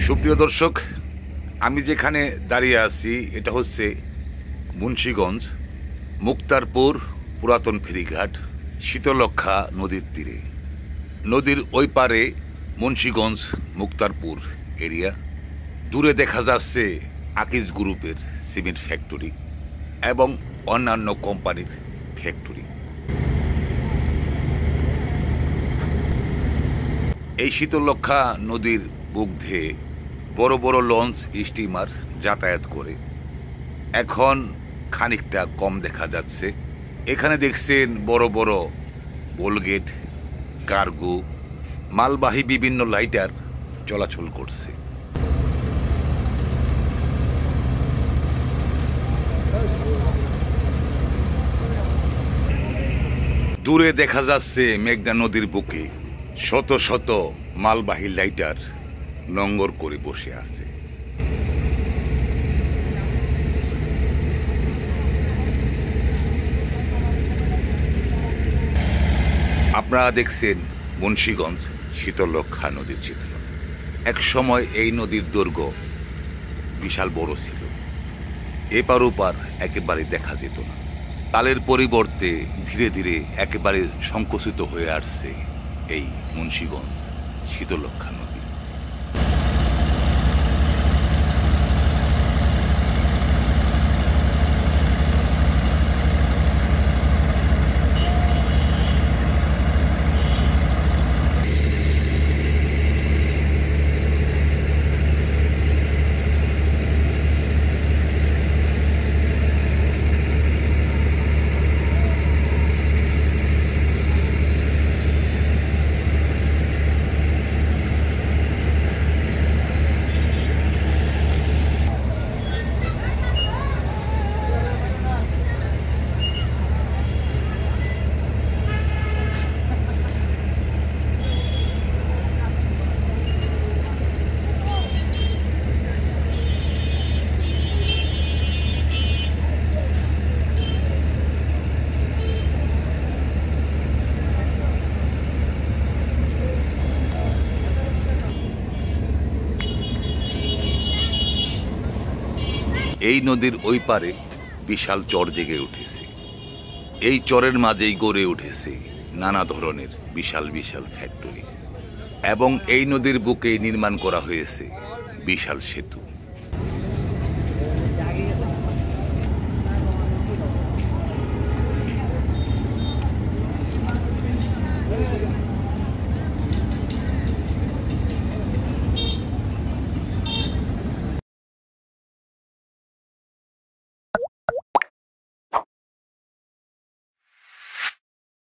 সুপ্রিয় দর্শক, আমি যেখানে দাঁড়িয়ে আছি এটা হচ্ছে মুন্সিগঞ্জ মুক্তারপুর পুরাতন ফেরিঘাট, শীতলক্ষা নদীর তীরে। নদীর ওই পারে মুন্সিগঞ্জ মুক্তারপুর এরিয়া। দূরে দেখা যাচ্ছে আকিজ গ্রুপের সিমেন্ট ফ্যাক্টরি এবং অন্যান্য কোম্পানির ফ্যাক্টরি। এই শীতলক্ষা নদীর বুক ধেয়ে বড় বড় লঞ্চ স্টিমার যাতায়াত করে। এখন খানিকটা কম দেখা যাচ্ছে। এখানে দেখছেন বড় বড় বোলগেট, কার্গো, মালবাহী বিভিন্ন লাইটার চলাচল করছে। দূরে দেখা যাচ্ছে মেঘনা নদীর বুকে শত শত মালবাহী লাইটার নোঙ্গর করে বসে আছে। আপনারা দেখছেন মুন্সিগঞ্জ শীতলক্ষা নদীর চিত্র। এক সময় এই নদীর দৈর্ঘ্য বিশাল বড় ছিল, এপার ওপার একেবারে দেখা যেত না। কালের পরিবর্তে ধীরে ধীরে একেবারে সংকুচিত হয়ে আসছে এই মুন্সিগঞ্জ শীতলক্ষা নদী। এই নদীর ওই পারে বিশাল চর জেগে উঠেছে। এই চরের মাঝেই গড়ে উঠেছে নানা ধরনের বিশাল বিশাল ফ্যাক্টরি এবং এই নদীর বুকেই নির্মাণ করা হয়েছে বিশাল সেতু।